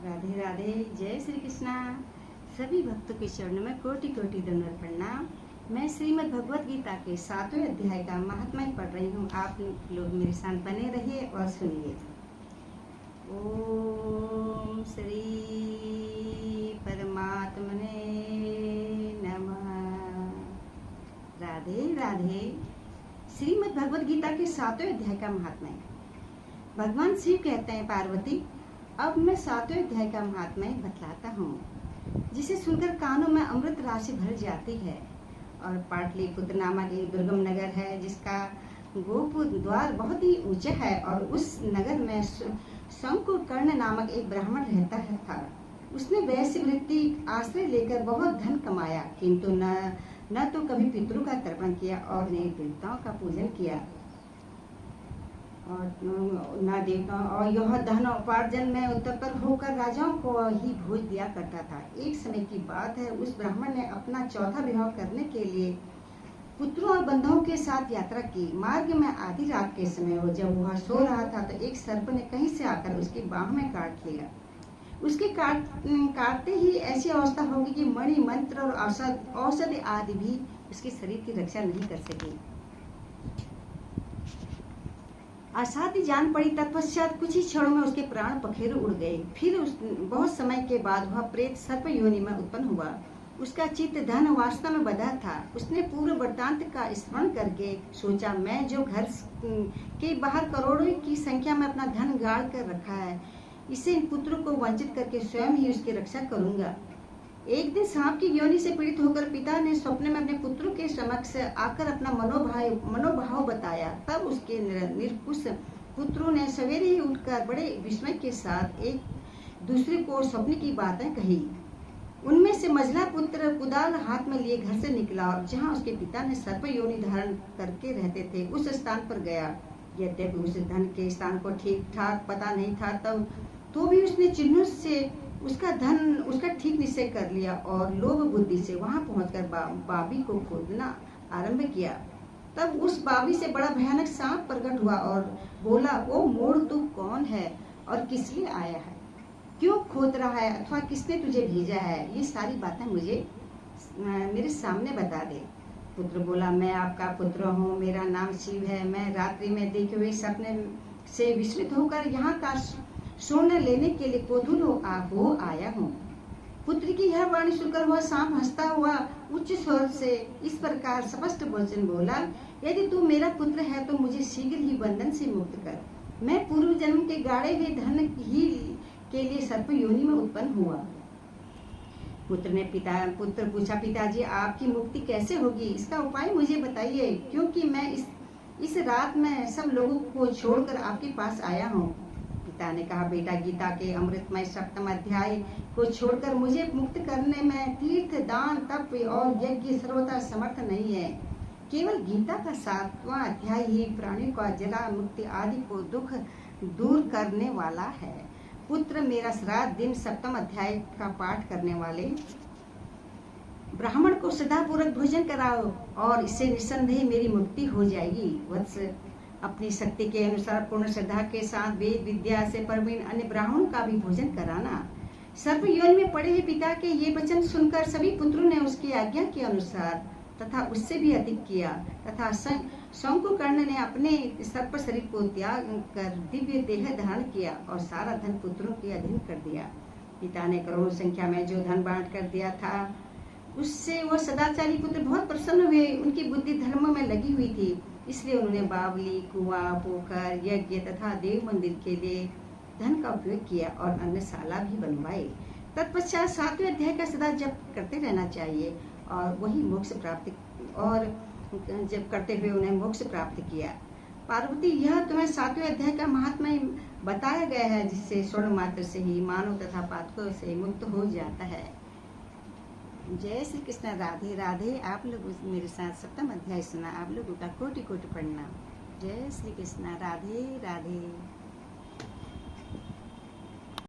राधे राधे। जय श्री कृष्णा। सभी भक्तों के चरणों में कोटि कोटि दंडवत प्रणाम। मैं श्रीमद् भगवत गीता के 7वें अध्याय का महात्म्य पढ़ रही हूँ। आप लोग मेरे साथ बने रहिए और सुनिए। ओम श्री परमात्मने नमः। राधे राधे। श्रीमद् भगवत गीता के 7वें अध्याय का महात्म्य। भगवान शिव कहते हैं, पार्वती अब मैं 7वें अध्याय का महात्म्य बतलाता हूँ, जिसे सुनकर कानों में अमृत राशि भर जाती है। और पाटलिपुत्र नामक एक दुर्गम नगर है, जिसका गोपुर द्वार बहुत ही ऊंचा है। और उस नगर में शंकुकर्ण नामक एक ब्राह्मण रहता था। उसने वैश्य वृत्ति आश्रय लेकर बहुत धन कमाया, किंतु न तो कभी पितरों का तर्पण किया और न देवताओं का पूजन किया और न देवताओं। और यह धन उपार्जन में उत्तपर होकर राजाओं को ही भोज दिया करता था। एक समय की बात है, उस ब्राह्मण ने अपना चौथा विवाह करने के लिए पुत्रों और बंधुओं के साथ यात्रा की। मार्ग में आधी रात के समय हो, जब वह सो रहा था, तो एक सर्प ने कहीं से आकर उसकी बाह में काट लिया। उसके काटते ही ऐसी अवस्था होगी कि मणि मंत्र और औषधि आदि भी उसके शरीर की रक्षा नहीं कर सके। असाध्य जान पड़ी। तत्पश्चात कुछ ही क्षणों में उसके प्राण पखेरु उड़ गए। फिर बहुत समय के बाद वह प्रेत सर्प योनि में उत्पन्न हुआ। उसका चित्त धन वासना में बंधा था। उसने पूर्व वृत्तांत का स्मरण करके सोचा, मैं जो घर के बाहर करोड़ों की संख्या में अपना धन गाड़ कर रखा है, इसे इन पुत्रों को वंचित करके स्वयं ही उसकी रक्षा करूंगा। एक दिन सांप की योनि से पीड़ित होकर पिता ने स्वप्न में अपने पुत्रों के समक्ष आकर अपना मनोभाव बताया। तब उसके निरकुश पुत्रों ने सवेरे ही उठकर बड़े विस्मय के साथ एक दूसरे को स्वप्न की बातें कही। उनमें से मझला पुत्र कुदाल हाथ में लिए घर से निकला और जहां उसके पिता ने सर्प योनि धारण करके रहते थे, उस स्थान पर गया। यद्यपि उस धन के स्थान को ठीक ठाक पता नहीं था, तब तो भी उसने चिन्हों से उसका ठीक निश्चय कर लिया और लोभ बुद्धि से वहां पहुंचकर बाबी को खोदना आरंभ किया। तब उस बाबी से बड़ा भयानक सांप प्रकट हुआ और बोला, ओ मूढ़, तू कौन है और किस लिए आया है? क्यों खोद रहा है अथवा किसने तुझे भेजा है? ये सारी बातें मुझे मेरे सामने बता दे। पुत्र बोला, मैं आपका पुत्र हूँ, मेरा नाम शिव है। मैं रात्रि में देखे हुए सपने से विस्मित होकर यहाँ का सोना लेने के लिए कोतूहल हो आया हूँ। पुत्र की यह वाणी सुनकर वह सांप हंसता हुआ उच्च स्वर से इस प्रकार स्पष्ट वचन बोला, यदि तू मेरा पुत्र है तो मुझे शीघ्र ही बंधन से मुक्त कर। मैं पूर्व जन्म के गाड़े हुए धन ही के लिए सर्प योनि में उत्पन्न हुआ। पुत्र पूछा, पिताजी आपकी मुक्ति कैसे होगी? इसका उपाय मुझे बताइए, क्योंकि मैं इस रात में सब लोगों को छोड़कर आपके पास आया हूँ। पिता ने कहा, बेटा, गीता के अमृतमय 7वें अध्याय को छोड़कर मुझे मुक्त करने में तीर्थ, दान, तप और यज्ञ सर्वथा समर्थ नहीं है। केवल गीता का 7वां अध्याय ही प्राणियों का जला मुक्ति आदि को दुख दूर करने वाला है। पुत्र, मेरा श्राद्ध दिन 7वें अध्याय का पाठ करने वाले ब्राह्मण को श्रद्धापूर्वक भोजन कराओ और इससे निस्संदेह मेरी मुक्ति हो जाएगी। वत्स, अपनी शक्ति के अनुसार पूर्ण श्रद्धा के साथ वेद विद्या से प्रवीण अन्य ब्राह्मणों का भी भोजन कराना। सर्प योनि में पड़े हुए पिता के ये वचन सुनकर सभी पुत्रों ने उसकी आज्ञा के अनुसार तथा उससे भी अधिक किया तथा शंकुकर्ण ने अपने सर्प शरीर को त्याग कर दिव्य देह धारण किया और सारा धन पुत्रों के अधीन कर दिया। पिता ने करोड़ों संख्या में जो धन बांट कर दिया था, उससे वह सदाचारी पुत्र बहुत प्रसन्न हुए। उनकी बुद्धि धर्म में लगी हुई थी, इसलिए उन्होंने बावली, कुआं, पोखर, यज्ञ तथा देव मंदिर के लिए धन का उपयोग किया और अन्नशाला भी बनवाए। तत्पश्चात 7वें अध्याय का सदा जप करते रहना चाहिए और वही मोक्ष प्राप्त और जप करते हुए उन्हें मोक्ष प्राप्त किया। पार्वती, यह तुम्हें 7वें अध्याय का महात्म्य बताया गया है, जिससे स्वर्ण मात्र से ही मानव तथा पातकों से मुक्त हो जाता है। जय श्री कृष्ण। राधे राधे। आप लोग मेरे साथ 7वां अध्याय सुना। आप लोगों का कोटि कोटि प्रणाम। जय श्री कृष्ण। राधे राधे।